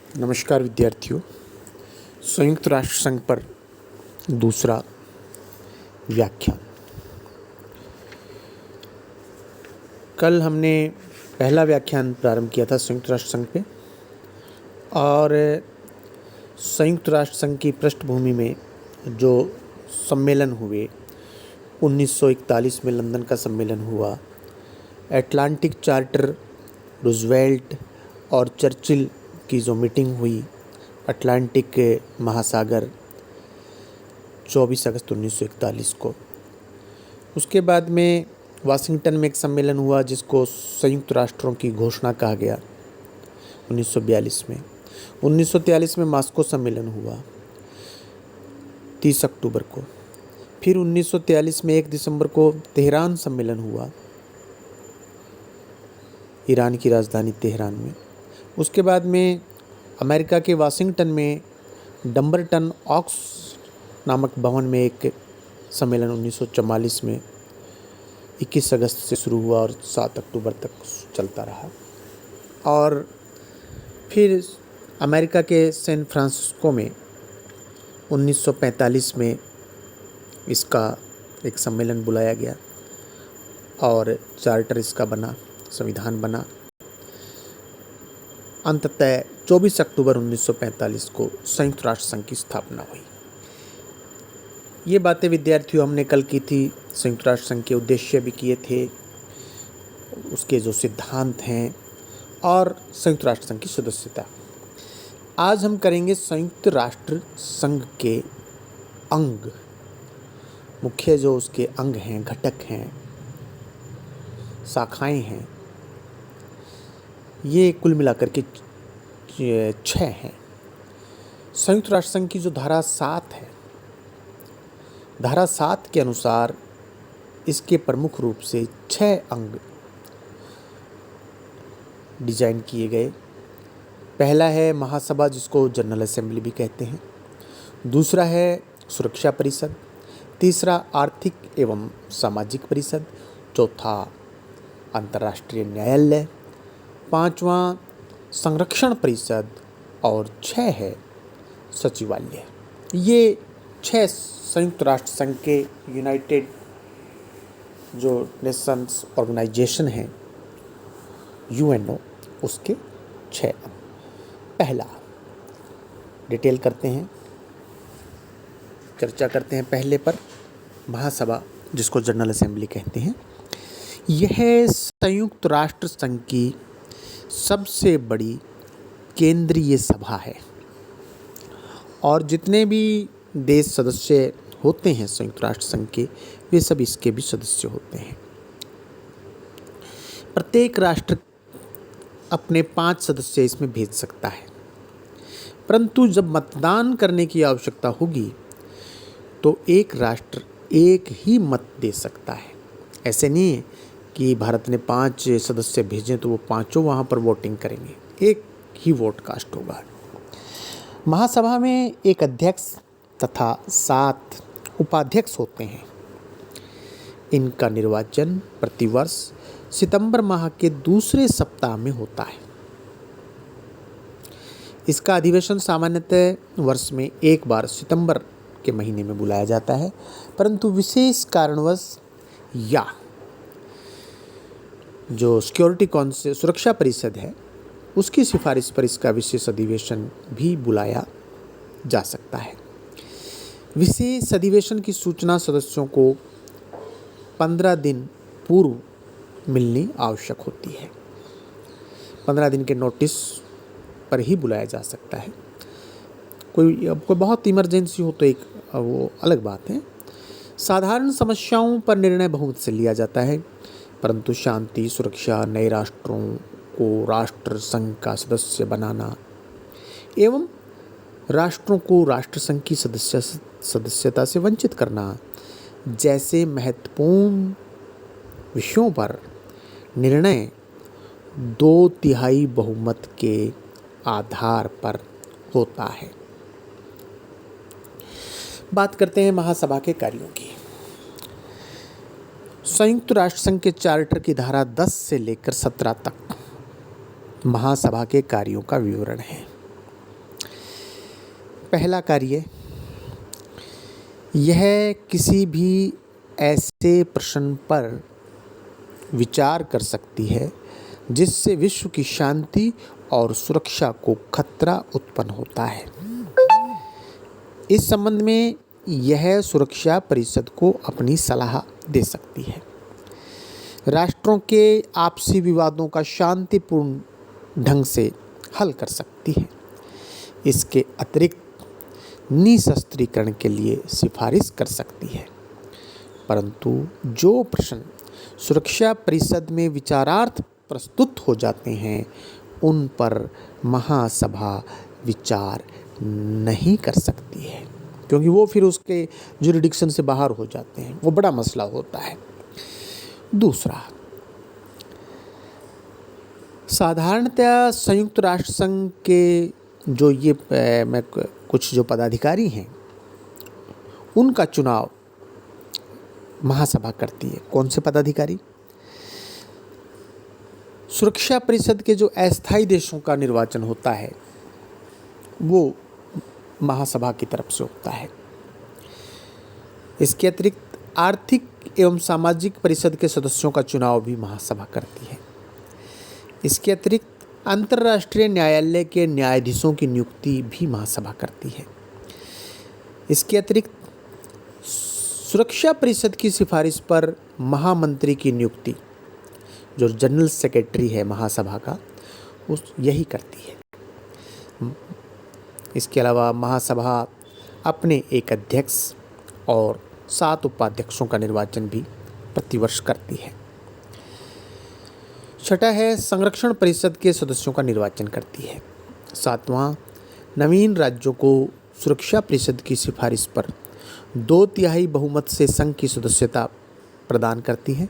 नमस्कार विद्यार्थियों। संयुक्त राष्ट्र संघ पर दूसरा व्याख्यान। कल हमने पहला व्याख्यान प्रारंभ किया था संयुक्त राष्ट्र संघ पे, और संयुक्त राष्ट्र संघ की पृष्ठभूमि में जो सम्मेलन हुए, 1941 में लंदन का सम्मेलन हुआ, एटलांटिक चार्टर, रूजवेल्ट और चर्चिल की जो मीटिंग हुई, अटलांटिक महासागर, 24 अगस्त 1941 को। उसके बाद में वाशिंगटन में एक सम्मेलन हुआ जिसको संयुक्त राष्ट्रों की घोषणा कहा गया 1942 में। 1943 में मॉस्को सम्मेलन हुआ 30 अक्टूबर को। फिर 1943 में 1 दिसंबर को तेहरान सम्मेलन हुआ, ईरान की राजधानी तेहरान में। उसके बाद में अमेरिका के वाशिंगटन में डम्बरटन ऑक्स नामक भवन में एक सम्मेलन 1944 में 21 अगस्त से शुरू हुआ और 7 अक्टूबर तक चलता रहा। और फिर अमेरिका के सैन फ्रांसिस्को में 1945 में इसका एक सम्मेलन बुलाया गया और चार्टर इसका बना, संविधान बना। अंततः 24 अक्टूबर 1945 को संयुक्त राष्ट्र संघ की स्थापना हुई। ये बातें विद्यार्थियों हमने कल की थी। संयुक्त राष्ट्र संघ के उद्देश्य भी किए थे, उसके जो सिद्धांत हैं, और संयुक्त राष्ट्र संघ की सदस्यता। आज हम करेंगे संयुक्त राष्ट्र संघ के अंग, मुख्य जो उसके अंग हैं, घटक हैं, शाखाएं हैं। ये कुल मिलाकर के 6 हैं। संयुक्त राष्ट्र संघ की जो धारा 7 है, धारा 7 के अनुसार इसके प्रमुख रूप से 6 अंग डिजाइन किए गए। पहला है महासभा, जिसको जनरल असेंबली भी कहते हैं। दूसरा है सुरक्षा परिषद। तीसरा आर्थिक एवं सामाजिक परिषद। चौथा अंतर्राष्ट्रीय न्यायालय। पांचवा संरक्षण परिषद। और 6 है सचिवालय। ये 6 संयुक्त राष्ट्र संघ के यूनाइटेड जो नेशंस ऑर्गेनाइजेशन है, यूएनओ, उसके 6 अंग। पहला डिटेल करते हैं, चर्चा करते हैं पहले पर। महासभा, जिसको जनरल असेंबली कहते हैं, यह संयुक्त राष्ट्र संघ की सबसे बड़ी केंद्रीय सभा है, और जितने भी देश सदस्य होते हैं संयुक्त राष्ट्र संघ के, वे सब इसके भी सदस्य होते हैं। प्रत्येक राष्ट्र अपने 5 सदस्य इसमें भेज सकता है, परंतु जब मतदान करने की आवश्यकता होगी तो एक राष्ट्र एक ही मत दे सकता है। ऐसे नहीं है कि भारत ने 5 सदस्य भेजे तो वो पांचों वहाँ पर वोटिंग करेंगे, एक ही वोट कास्ट होगा। महासभा में एक अध्यक्ष तथा 7 उपाध्यक्ष होते हैं। इनका निर्वाचन प्रतिवर्ष सितंबर माह के दूसरे सप्ताह में होता है। इसका अधिवेशन सामान्यतः वर्ष में एक बार सितंबर के महीने में बुलाया जाता है, परंतु विशेष कारणवश या जो सिक्योरिटी काउंसिल, सुरक्षा परिषद है, उसकी सिफारिश पर इसका विशेष अधिवेशन भी बुलाया जा सकता है। विशेष अधिवेशन की सूचना सदस्यों को 15 दिन पूर्व मिलनी आवश्यक होती है। 15 दिन के नोटिस पर ही बुलाया जा सकता है। कोई बहुत इमरजेंसी हो तो एक वो अलग बात है। साधारण समस्याओं पर निर्णय बहुमत से लिया जाता है, परंतु शांति, सुरक्षा, नए राष्ट्रों को राष्ट्र संघ का सदस्य बनाना एवं राष्ट्रों को राष्ट्र संघ की सदस्यता से वंचित करना जैसे महत्वपूर्ण विषयों पर निर्णय 2/3 बहुमत के आधार पर होता है। बात करते हैं महासभा के कार्यों की। संयुक्त राष्ट्र संघ के चार्टर की धारा 10 से लेकर 17 तक महासभा के कार्यों का विवरण है। पहला कार्य, यह किसी भी ऐसे प्रश्न पर विचार कर सकती है जिससे विश्व की शांति और सुरक्षा को खतरा उत्पन्न होता है। इस संबंध में यह सुरक्षा परिषद को अपनी सलाह दे सकती है। राष्ट्रों के आपसी विवादों का शांतिपूर्ण ढंग से हल कर सकती है। इसके अतिरिक्त निशस्त्रीकरण के लिए सिफारिश कर सकती है। परंतु जो प्रश्न सुरक्षा परिषद में विचारार्थ प्रस्तुत हो जाते हैं उन पर महासभा विचार नहीं कर सकती है, क्योंकि वो फिर उसके जुरिडिक्शन से बाहर हो जाते हैं, वो बड़ा मसला होता है। दूसरा, साधारणतः संयुक्त राष्ट्र संघ के जो कुछ जो पदाधिकारी हैं उनका चुनाव महासभा करती है। कौन से पदाधिकारी? सुरक्षा परिषद के जो अस्थायी देशों का निर्वाचन होता है वो महासभा की तरफ से होता है। इसके अतिरिक्त आर्थिक एवं सामाजिक परिषद के सदस्यों का चुनाव भी महासभा करती है। इसके अतिरिक्त अंतर्राष्ट्रीय न्यायालय के न्यायाधीशों की नियुक्ति भी महासभा करती है। इसके अतिरिक्त सुरक्षा परिषद की सिफारिश पर महामंत्री की नियुक्ति, जो जनरल सेक्रेटरी है महासभा का, यही करती है। इसके अलावा महासभा अपने एक अध्यक्ष और 7 उपाध्यक्षों का निर्वाचन भी प्रतिवर्ष करती है। छठा है, संरक्षण परिषद के सदस्यों का निर्वाचन करती है। 7वां, नवीन राज्यों को सुरक्षा परिषद की सिफारिश पर 2/3 बहुमत से संघ की सदस्यता प्रदान करती है।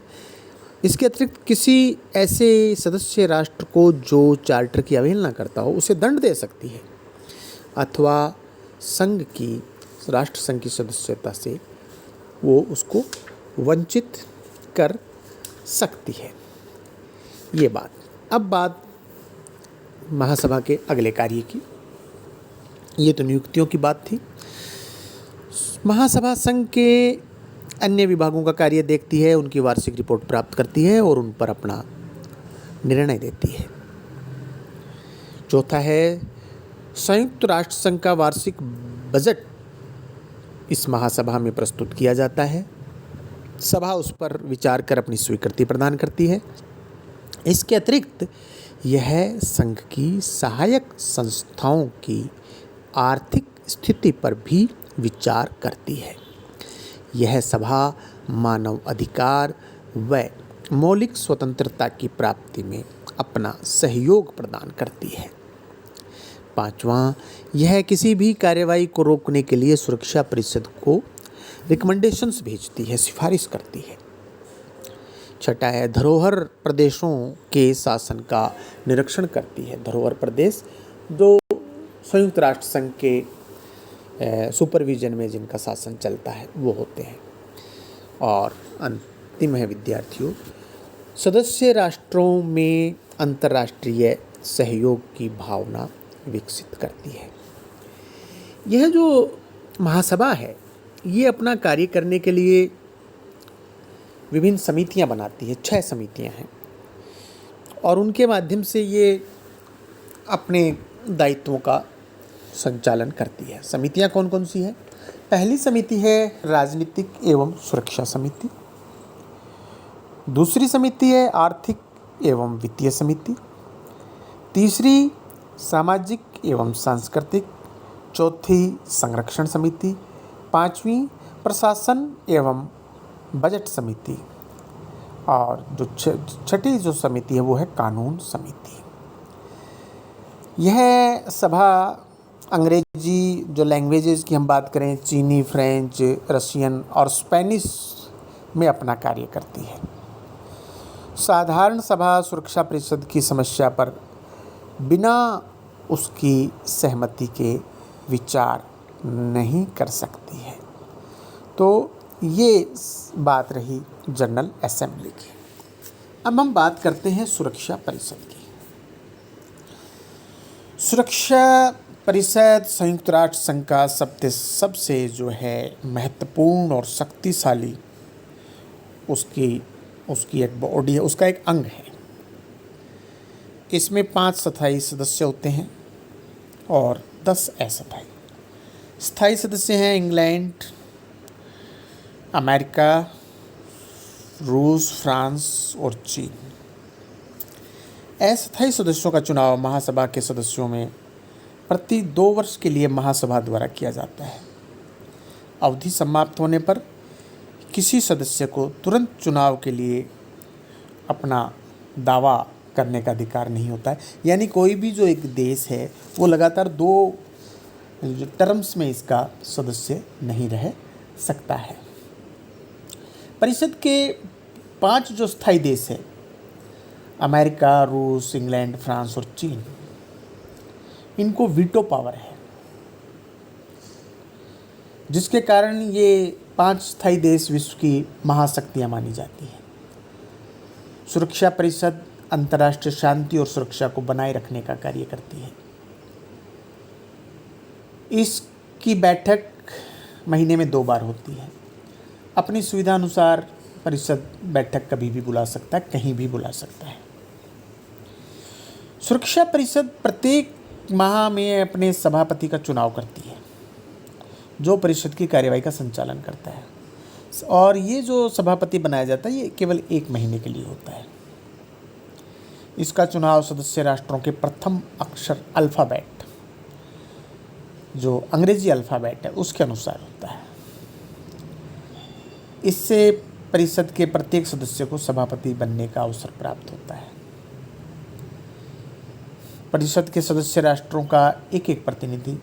इसके अतिरिक्त किसी ऐसे सदस्य राष्ट्र को जो चार्टर की अवहेलना करता हो उसे दंड दे सकती है, अथवा संघ की राष्ट्र संघ की सदस्यता से वो उसको वंचित कर सकती है। ये बात। अब बात महासभा के अगले कार्य की। ये तो नियुक्तियों की बात थी। महासभा संघ के अन्य विभागों का कार्य देखती है, उनकी वार्षिक रिपोर्ट प्राप्त करती है और उन पर अपना निर्णय देती है। चौथा है, संयुक्त राष्ट्र संघ का वार्षिक बजट इस महासभा में प्रस्तुत किया जाता है। सभा उस पर विचार कर अपनी स्वीकृति प्रदान करती है। इसके अतिरिक्त यह संघ की सहायक संस्थाओं की आर्थिक स्थिति पर भी विचार करती है। यह सभा मानव अधिकार व मौलिक स्वतंत्रता की प्राप्ति में अपना सहयोग प्रदान करती है। 5वां, यह किसी भी कार्यवाही को रोकने के लिए सुरक्षा परिषद को रिकमेंडेशंस भेजती है, सिफारिश करती है। 6ठा है, धरोहर प्रदेशों के शासन का निरीक्षण करती है। धरोहर प्रदेश जो संयुक्त राष्ट्र संघ के सुपरविजन में जिनका शासन चलता है वो होते हैं। और अंतिम है विद्यार्थियों, सदस्य राष्ट्रों में अंतर्राष्ट्रीय सहयोग की भावना विकसित करती है। यह जो महासभा है ये अपना कार्य करने के लिए विभिन्न समितियां बनाती है। 6 समितियां हैं और उनके माध्यम से ये अपने दायित्वों का संचालन करती है। समितियां कौन कौन सी है? पहली समिति है राजनीतिक एवं सुरक्षा समिति। दूसरी समिति है आर्थिक एवं वित्तीय समिति। तीसरी सामाजिक एवं सांस्कृतिक। चौथी संरक्षण समिति। 5वीं प्रशासन एवं बजट समिति। और जो छठी जो समिति है वो है कानून समिति। यह सभा अंग्रेजी जो लैंग्वेजेस की हम बात करें, चीनी, फ्रेंच, रशियन और स्पेनिश में अपना कार्य करती है। साधारण सभा सुरक्षा परिषद की समस्या पर बिना उसकी सहमति के विचार नहीं कर सकती है। तो ये बात रही जनरल असेंबली की। अब हम बात करते हैं सुरक्षा परिषद की। सुरक्षा परिषद संयुक्त राष्ट्र संघ का सबसे जो है महत्वपूर्ण और शक्तिशाली उसकी उसकी एक बॉडी है, उसका एक अंग है। इसमें 5 स्थायी सदस्य होते हैं और 10 अस्थायी। स्थायी सदस्य हैं इंग्लैंड, अमेरिका, रूस, फ्रांस और चीन। अस्थायी सदस्यों का चुनाव महासभा के सदस्यों में प्रति 2 वर्ष के लिए महासभा द्वारा किया जाता है। अवधि समाप्त होने पर किसी सदस्य को तुरंत चुनाव के लिए अपना दावा करने का अधिकार नहीं होता है। यानी कोई भी जो एक देश है वो लगातार 2 टर्म्स में इसका सदस्य नहीं रह सकता है। परिषद के 5 जो स्थायी देश हैं, अमेरिका, रूस, इंग्लैंड, फ्रांस और चीन, इनको वीटो पावर है, जिसके कारण ये 5 स्थायी देश विश्व की महाशक्तियाँ मानी जाती हैं। सुरक्षा परिषद अंतर्राष्ट्रीय शांति और सुरक्षा को बनाए रखने का कार्य करती है। इसकी बैठक महीने में 2 बार होती है। अपनी सुविधा अनुसार परिषद बैठक कभी भी बुला सकता है, कहीं भी बुला सकता है। सुरक्षा परिषद प्रत्येक माह में अपने सभापति का चुनाव करती है, जो परिषद की कार्यवाही का संचालन करता है। और ये जो सभापति बनाया जाता है ये केवल 1 महीने के लिए होता है। इसका चुनाव सदस्य राष्ट्रों के प्रथम अक्षर अल्फ़ाबेट, जो अंग्रेजी अल्फ़ाबेट है, उसके अनुसार होता है। इससे परिषद के प्रत्येक सदस्य को सभापति बनने का अवसर प्राप्त होता है। परिषद के सदस्य राष्ट्रों का एक प्रतिनिधि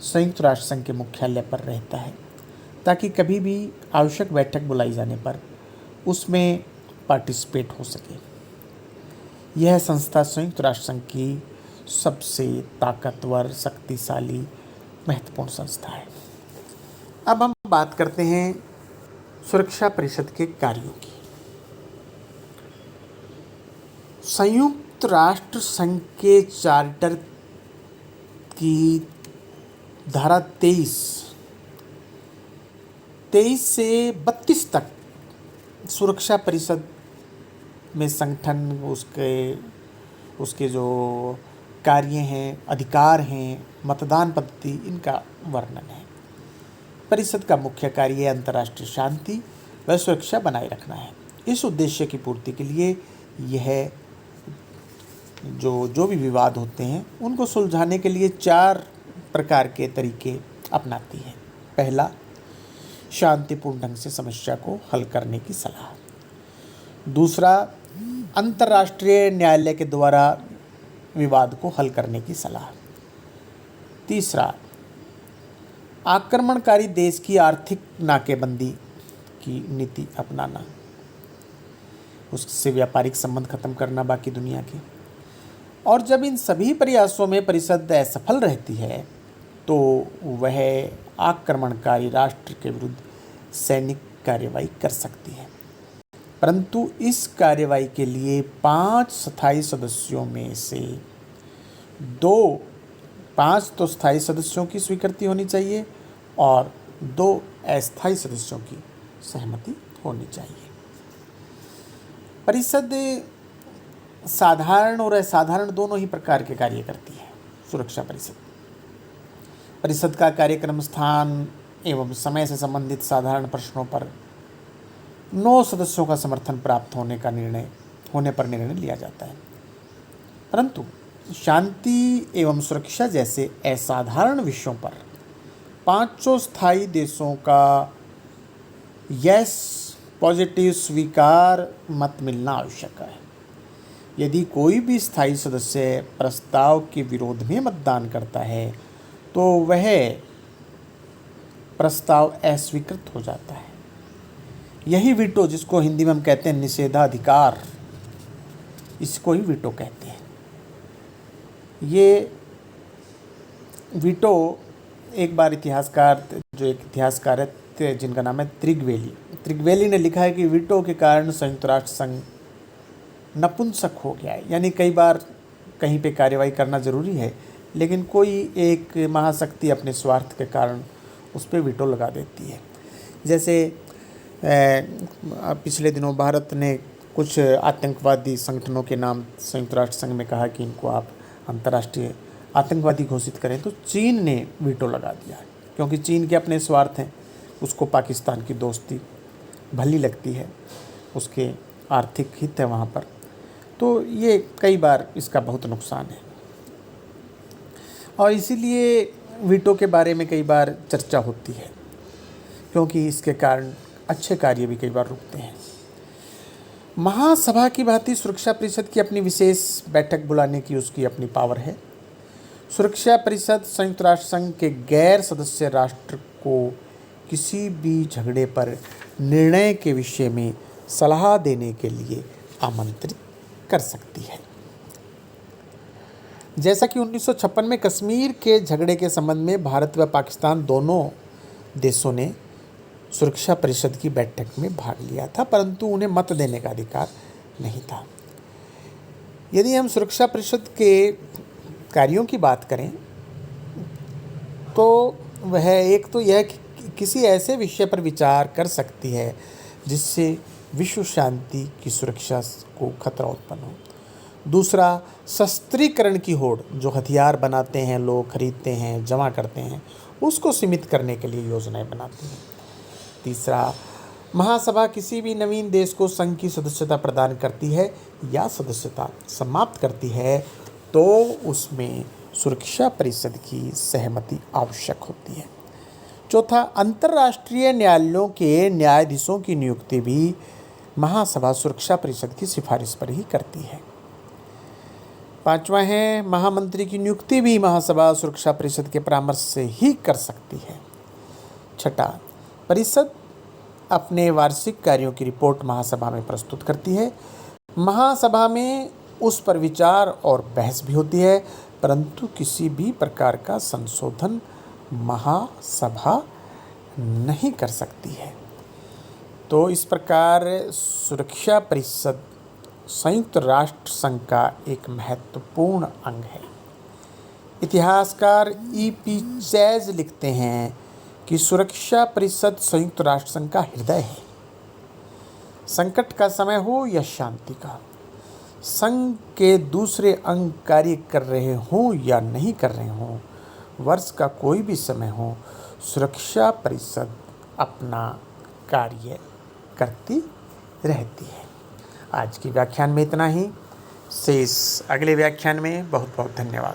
संयुक्त राष्ट्र संघ के मुख्यालय पर रहता है, ताकि कभी भी आवश्यक बैठक बुलाई जाने पर उसमें पार्टिसिपेट हो सके। यह संस्था संयुक्त राष्ट्र संघ की सबसे ताकतवर, शक्तिशाली, महत्वपूर्ण संस्था है। अब हम बात करते हैं सुरक्षा परिषद के कार्यों की। संयुक्त राष्ट्र संघ के चार्टर की धारा 23 से 32 तक सुरक्षा परिषद में संगठन, उसके जो कार्य हैं, अधिकार हैं, मतदान पद्धति, इनका वर्णन है। परिषद का मुख्य कार्य अंतर्राष्ट्रीय शांति व सुरक्षा बनाए रखना है। इस उद्देश्य की पूर्ति के लिए यह जो भी विवाद होते हैं उनको सुलझाने के लिए 4 प्रकार के तरीके अपनाती है। पहला, शांतिपूर्ण ढंग से समस्या को हल करने की सलाह। दूसरा, अंतर्राष्ट्रीय न्यायालय के द्वारा विवाद को हल करने की सलाह। तीसरा, आक्रमणकारी देश की आर्थिक नाकेबंदी की नीति अपनाना, उससे व्यापारिक संबंध खत्म करना बाकी दुनिया के। और जब इन सभी प्रयासों में परिषद असफल रहती है तो वह आक्रमणकारी राष्ट्र के विरुद्ध सैनिक कार्रवाई कर सकती है। परंतु इस कार्रवाई के लिए 5 स्थायी सदस्यों में से 5 तो स्थायी सदस्यों की स्वीकृति होनी चाहिए और 2 अस्थायी सदस्यों की सहमति होनी चाहिए। परिषद साधारण और असाधारण दोनों ही प्रकार के कार्य करती है। सुरक्षा परिषद का कार्यक्रम स्थान एवं समय से संबंधित साधारण प्रश्नों पर 9 सदस्यों का समर्थन प्राप्त होने पर निर्णय लिया जाता है। परंतु शांति एवं सुरक्षा जैसे असाधारण विषयों पर 5 स्थायी देशों का यस पॉजिटिव स्वीकार मत मिलना आवश्यक है। यदि कोई भी स्थायी सदस्य प्रस्ताव के विरोध में मतदान करता है तो वह प्रस्ताव अस्वीकृत हो जाता है। यही वीटो, जिसको हिंदी में हम कहते हैं निषेधाधिकार, इसको ही वीटो कहते हैं। ये वीटो एक बार एक इतिहासकार है जिनका नाम है त्रिगवेली ने लिखा है कि वीटो के कारण संयुक्त राष्ट्र संघ नपुंसक हो गया है। यानी कई बार कहीं पे कार्यवाही करना ज़रूरी है, लेकिन कोई एक महाशक्ति अपने स्वार्थ के कारण उस पर वीटो लगा देती है। जैसे पिछले दिनों भारत ने कुछ आतंकवादी संगठनों के नाम संयुक्त राष्ट्र संघ में कहा कि इनको आप अंतर्राष्ट्रीय आतंकवादी घोषित करें, तो चीन ने वीटो लगा दिया, क्योंकि चीन के अपने स्वार्थ हैं। उसको पाकिस्तान की दोस्ती भली लगती है, उसके आर्थिक हित है वहाँ पर, तो ये कई बार इसका बहुत नुकसान है। और इसीलिए वीटो के बारे में कई बार चर्चा होती है, क्योंकि इसके कारण अच्छे कार्य भी कई बार रुकते हैं। महासभा की भांति सुरक्षा परिषद की अपनी विशेष बैठक बुलाने की उसकी अपनी पावर है। सुरक्षा परिषद संयुक्त राष्ट्र संघ के गैर सदस्य राष्ट्र को किसी भी झगड़े पर निर्णय के विषय में सलाह देने के लिए आमंत्रित कर सकती है। जैसा कि 1956 में कश्मीर के झगड़े के संबंध में भारत व पाकिस्तान दोनों देशों ने सुरक्षा परिषद की बैठक में भाग लिया था, परंतु उन्हें मत देने का अधिकार नहीं था। यदि हम सुरक्षा परिषद के कार्यों की बात करें तो वह एक तो यह किसी ऐसे विषय पर विचार कर सकती है जिससे विश्व शांति की सुरक्षा को खतरा उत्पन्न हो। दूसरा, शस्त्रीकरण की होड़, जो हथियार बनाते हैं, लोग खरीदते हैं, जमा करते हैं, उसको सीमित करने के लिए योजनाएं बनाती हैं। तीसरा, महासभा किसी भी नवीन देश को संघ की सदस्यता प्रदान करती है या सदस्यता समाप्त करती है तो उसमें सुरक्षा परिषद की सहमति आवश्यक होती है। चौथा, अंतर्राष्ट्रीय न्यायालयों के न्यायाधीशों की नियुक्ति भी महासभा सुरक्षा परिषद की सिफारिश पर ही करती है। पांचवा है, महामंत्री की नियुक्ति भी महासभा सुरक्षा परिषद के परामर्श से ही कर सकती है। छठा, परिषद अपने वार्षिक कार्यों की रिपोर्ट महासभा में प्रस्तुत करती है। महासभा में उस पर विचार और बहस भी होती है, परंतु किसी भी प्रकार का संशोधन महासभा नहीं कर सकती है। तो इस प्रकार सुरक्षा परिषद संयुक्त राष्ट्र संघ का एक महत्वपूर्ण अंग है। इतिहासकार E.P. चैज लिखते हैं कि सुरक्षा परिषद संयुक्त राष्ट्र संघ का हृदय है। संकट का समय हो या शांति का, संघ के दूसरे अंग कार्य कर रहे हों या नहीं कर रहे हों, वर्ष का कोई भी समय हो, सुरक्षा परिषद अपना कार्य करती रहती है। आज की व्याख्यान में इतना ही। शेष अगले व्याख्यान में। बहुत बहुत धन्यवाद।